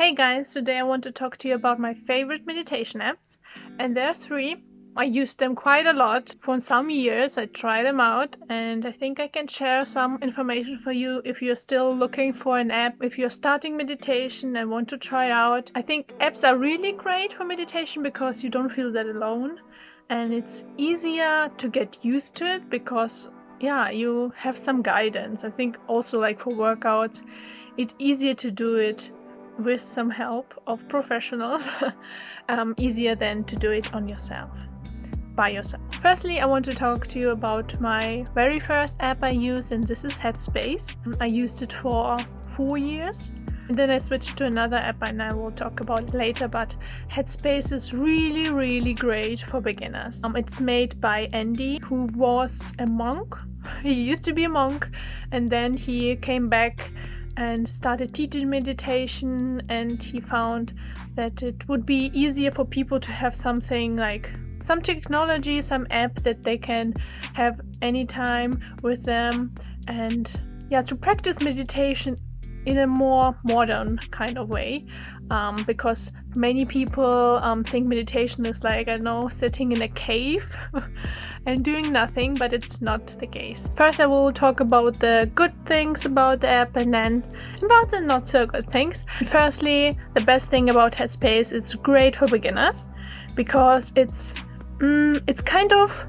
Hey guys, today I want to talk to you about my favorite meditation apps, and there are three. I use them quite a lot for some years. I try them out, and I think I can share some information for you if you're still looking for an app, if you're starting meditation and want to try out. I think apps are really great for meditation because you don't feel that alone, and it's easier to get used to it because you have some guidance. I think also like for workouts, it's easier to do it with some help of professionals, easier than to do it by yourself. Firstly, I want to talk to you about my very first app I used, and this is Headspace. I used it for 4 years, and then I switched to another app and I will talk about it later, but Headspace is really great for beginners. It's made by Andy, who was a monk. He used to be a monk, and then he came back and started teaching meditation, and he found that it would be easier for people to have something like some technology, some app that they can have anytime with them, and to practice meditation in a more modern kind of way, because many people think meditation is like, I don't know, sitting in a cave and doing nothing, but it's not the case. First, I will talk about the good things about the app and then about the not so good things. Firstly, the best thing about Headspace, it's great for beginners because it's kind of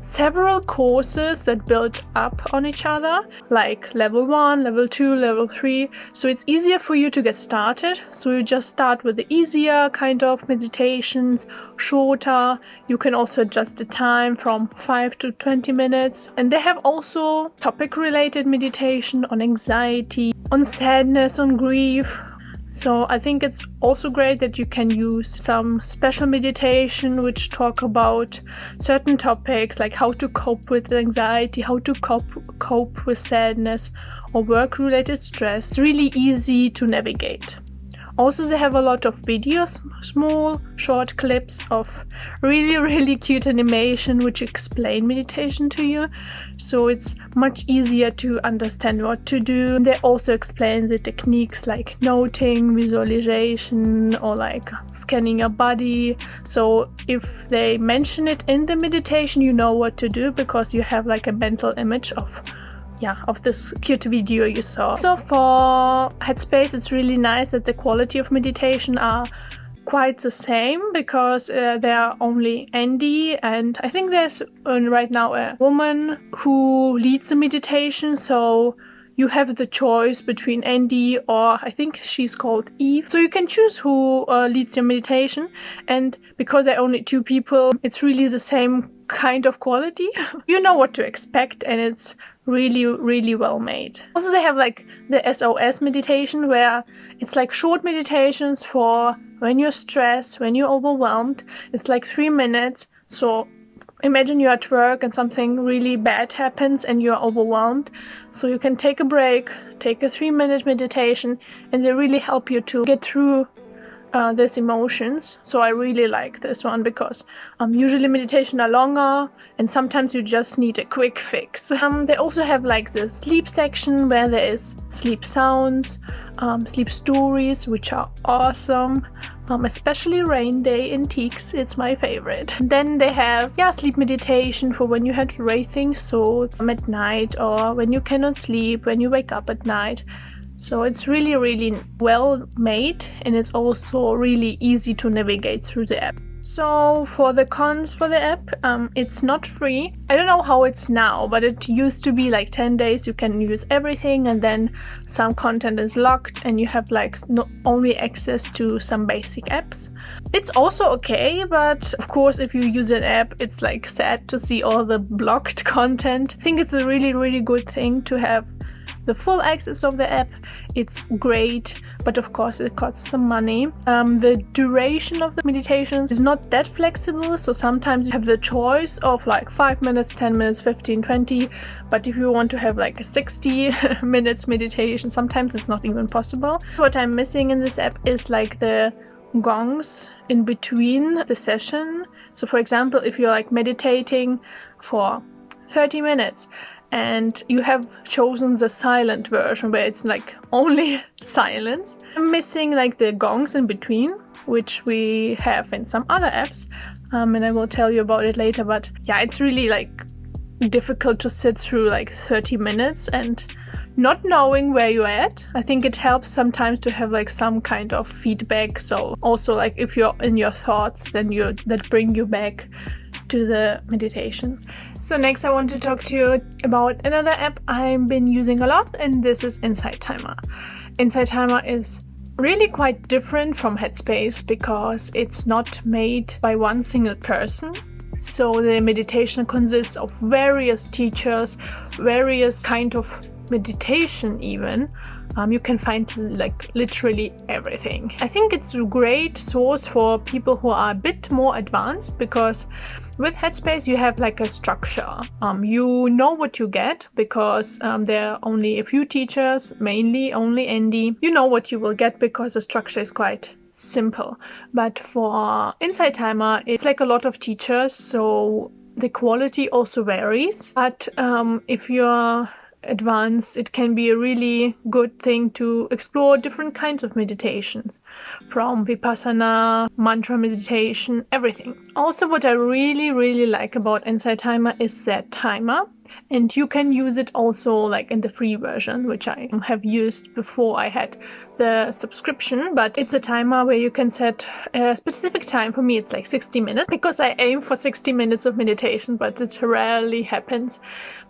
several courses that build up on each other, like level 1, level 2, level 3. So it's easier for you to get started. So you just start with the easier kind of meditations, shorter. You can also adjust the time from 5 to 20 minutes. And they have also topic-related meditation on anxiety, on sadness, on grief. So I think it's also great that you can use some special meditation which talk about certain topics, like how to cope with anxiety, how to cope with sadness or work-related stress. It's really easy to navigate. Also, they have a lot of videos, small, short clips of really cute animation which explain meditation to you. So it's much easier to understand what to do. They also explain the techniques like noting, visualization, or like scanning your body. So if they mention it in the meditation, you know what to do because you have like a mental image of this cute video you saw. So for Headspace, it's really nice that the quality of meditation are quite the same because there are only Andy, and I think there's right now a woman who leads the meditation. So you have the choice between Andy or I think she's called Eve. So you can choose who leads your meditation, and because there are only 2 people, it's really the same kind of quality. You know what to expect, and it's really well made. Also, they have like the SOS meditation where it's like short meditations for when you're stressed, when you're overwhelmed. It's like 3 minutes. So imagine you're at work and something really bad happens and you're overwhelmed. So you can take a break, take a 3-minute meditation, and they really help you to get through these emotions. So I really like this one because usually meditation are longer and sometimes you just need a quick fix. They also have like the sleep section where there is sleep sounds, sleep stories, which are awesome. Especially Rain Day in Teaks, it's my favorite. And then they have sleep meditation for when you had racing thoughts at night, or when you cannot sleep, when you wake up at night. So it's really well made, and it's also really easy to navigate through the app. So for the cons for the app, it's not free. I don't know how it's now, but it used to be like 10 days you can use everything, and then some content is locked and you have like only access to some basic apps. It's also okay, but of course if you use an app, it's like sad to see all the blocked content. I think it's a really good thing to have the full access of the app. It's great, but of course it costs some money. The duration of the meditations is not that flexible, so sometimes you have the choice of like 5 minutes, 10 minutes, 15, 20, but if you want to have like a 60 minutes meditation, sometimes it's not even possible. What I'm missing in this app is like the gongs in between the session. So for example, if you're like meditating for 30 minutes and you have chosen the silent version where it's like only silence. I'm missing like the gongs in between, which we have in some other apps, and I will tell you about it later. But yeah, it's really like difficult to sit through like 30 minutes and not knowing where you're at. I think it helps sometimes to have like some kind of feedback. So also like if you're in your thoughts, then that bring you back to the meditation. So next I want to talk to you about another app I've been using a lot, and this is Insight Timer. Insight Timer is really quite different from Headspace because it's not made by one single person. So the meditation consists of various teachers, various kind of meditation even. You can find like literally everything. I think it's a great source for people who are a bit more advanced, because with Headspace you have like a structure. You know what you get because there are only a few teachers, mainly only Andy. You know what you will get because the structure is quite simple. But for Insight Timer, it's like a lot of teachers, so the quality also varies. But if you're advanced, it can be a really good thing to explore different kinds of meditations, from vipassana, mantra meditation, everything. Also, what I really like about Insight Timer is that timer, and you can use it also like in the free version, which I have used before I had the subscription. But it's a timer where you can set a specific time. For me it's like 60 minutes because I aim for 60 minutes of meditation, but it rarely happens.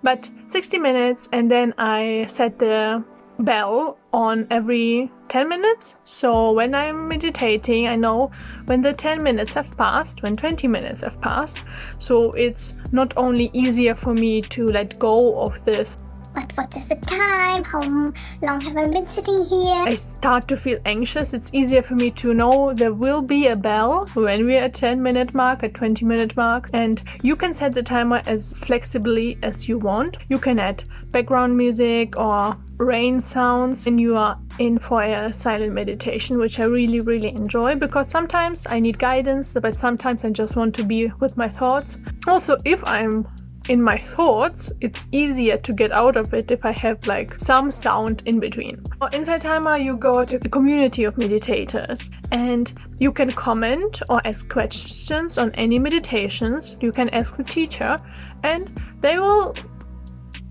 But 60 minutes, and then I set the bell on every 10 minutes. So when I'm meditating, I know when the 10 minutes have passed, when 20 minutes have passed. So it's not only easier for me to let go of this. But what is the time? How long have I been sitting here? I start to feel anxious. It's easier for me to know there will be a bell when we're at 10-minute mark, at 20-minute mark. And you can set the timer as flexibly as you want. You can add background music or rain sounds, and you are in for a silent meditation, which I really enjoy, because sometimes I need guidance, but sometimes I just want to be with my thoughts. Also, if I'm in my thoughts, it's easier to get out of it if I have like some sound in between. For Insight Timer, you go to the community of meditators and you can comment or ask questions on any meditations. You can ask the teacher and they will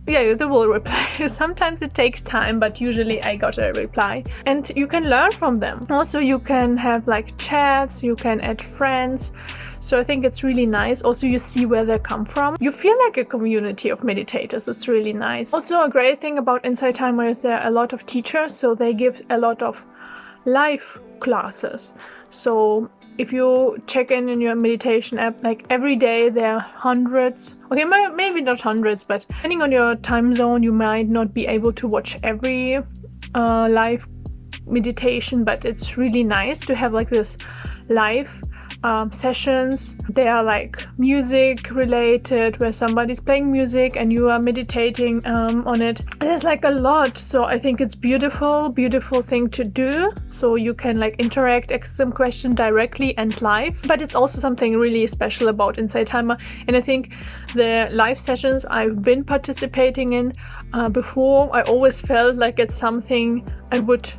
reply. Sometimes it takes time, but usually I got a reply, and you can learn from them. Also, you can have like chats, you can add friends. So I think it's really nice. Also, you see where they come from. You feel like a community of meditators. It's really nice. Also, a great thing about Insight Timer is there are a lot of teachers, so they give a lot of live classes. So if you check in your meditation app, like every day there are hundreds, okay, maybe not hundreds, but depending on your time zone, you might not be able to watch every live meditation, but it's really nice to have like this live sessions. They are like music related, where somebody's playing music and you are meditating on it. There's like a lot, so I think it's beautiful thing to do. So you can like interact, ask some question directly and live. But it's also something really special about Insight Timer, and I think the live sessions I've been participating in before, I always felt like it's something I would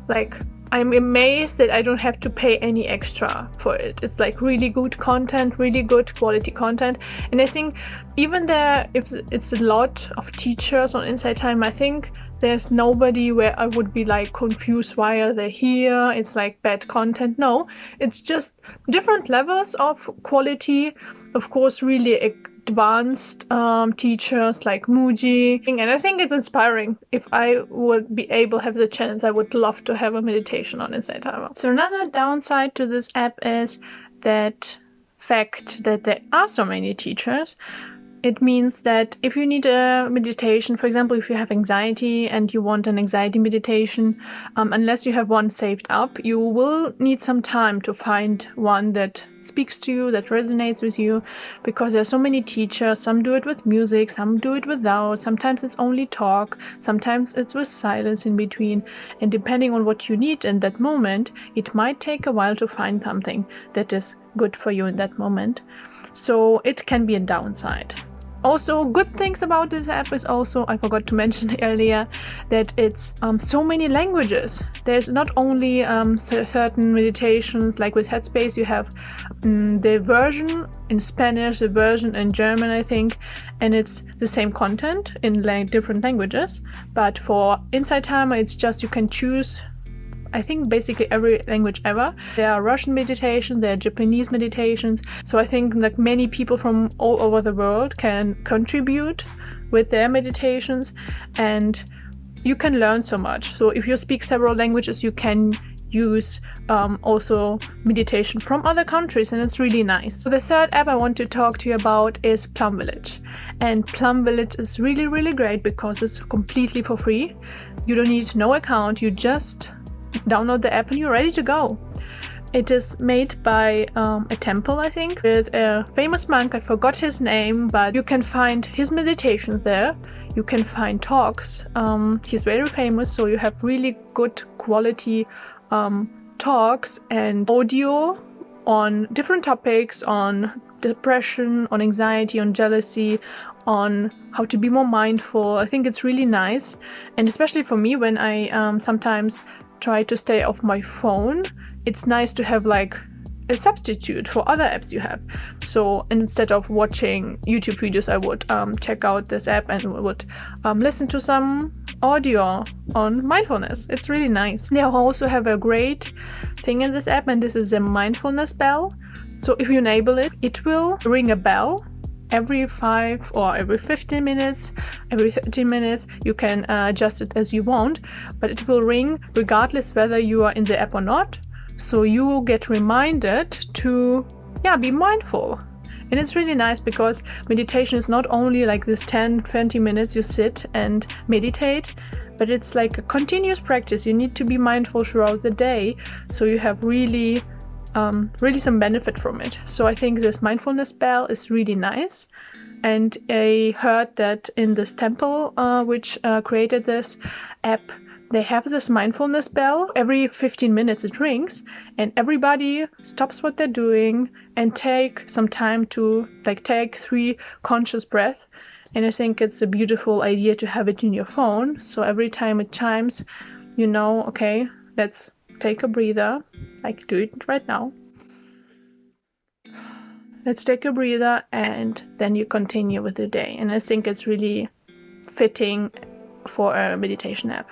like. I'm amazed that I don't have to pay any extra for it. It's like really good content, really good quality content. And I think even there, if it's a lot of teachers on Insight Timer, I think there's nobody where I would be like confused, why are they here? It's like bad content. No, it's just different levels of quality. Of course, really advanced teachers like Muji, and I think it's inspiring. If I would be able to have the chance, I would love to have a meditation on Insight Timer. So another downside to this app is that fact that there are so many teachers. It means that if you need a meditation, for example, if you have anxiety and you want an anxiety meditation, unless you have one saved up, you will need some time to find one that speaks to you, that resonates with you, because there are so many teachers. Some do it with music, some do it without, sometimes it's only talk, sometimes it's with silence in between, and depending on what you need in that moment, it might take a while to find something that is good for you in that moment. So it can be a downside. Also, good things about this app is also, I forgot to mention earlier, that it's so many languages. There's not only certain meditations, like with Headspace, you have the version in Spanish, the version in German, I think, and it's the same content in different languages. But for Inside Timer, it's just you can choose, I think, basically every language ever. There are Russian meditations, there are Japanese meditations. So I think like many people from all over the world can contribute with their meditations, and you can learn so much. So if you speak several languages, you can use also meditation from other countries, and it's really nice. So the third app I want to talk to you about is Plum Village. And Plum Village is really, really great because it's completely for free. You don't need no account, you just download the app and you're ready to go. It is made by a temple, I think, with a famous monk. I forgot his name, but you can find his meditations there. You can find talks. He's very famous, so you have really good quality talks and audio on different topics, on depression, on anxiety, on jealousy, on how to be more mindful. I think it's really nice, and especially for me when I sometimes try to stay off my phone, it's nice to have like a substitute for other apps you have. So instead of watching YouTube videos, I would check out this app and would listen to some audio on mindfulness. It's really nice. They also have a great thing in this app, and this is a mindfulness bell. So if you enable it, it will ring a bell every 5 or every 15 minutes, every 30 minutes. You can adjust it as you want, but it will ring regardless whether you are in the app or not. So you will get reminded to be mindful. And it's really nice because meditation is not only like this 10-20 minutes you sit and meditate, but it's like a continuous practice. You need to be mindful throughout the day, so you have really some benefit from it. So I think this mindfulness bell is really nice. And I heard that in this temple which created this app, they have this mindfulness bell. Every 15 minutes it rings, and everybody stops what they're doing and take some time to take 3 conscious breaths. And I think it's a beautiful idea to have it in your phone. So every time it chimes, you know, okay, let's take a breather, like do it right now. Let's take a breather, and then you continue with the day. And I think it's really fitting for a meditation app.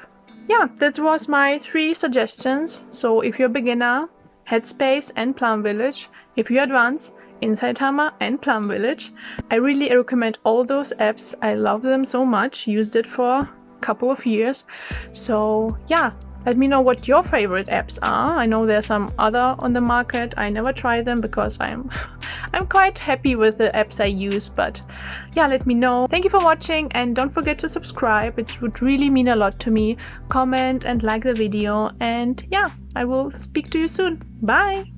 Yeah, that was my 3 suggestions. So if you're a beginner, Headspace and Plum Village. If you're advanced, Inside Timer and Plum Village. I really recommend all those apps. I love them so much. Used it for a couple of years. So yeah, let me know what your favorite apps are. I know there's some other on the market. I never try them because I'm quite happy with the apps I use, but yeah, let me know. Thank you for watching, and don't forget to subscribe. It would really mean a lot to me. Comment and like the video, and yeah, I will speak to you soon. Bye!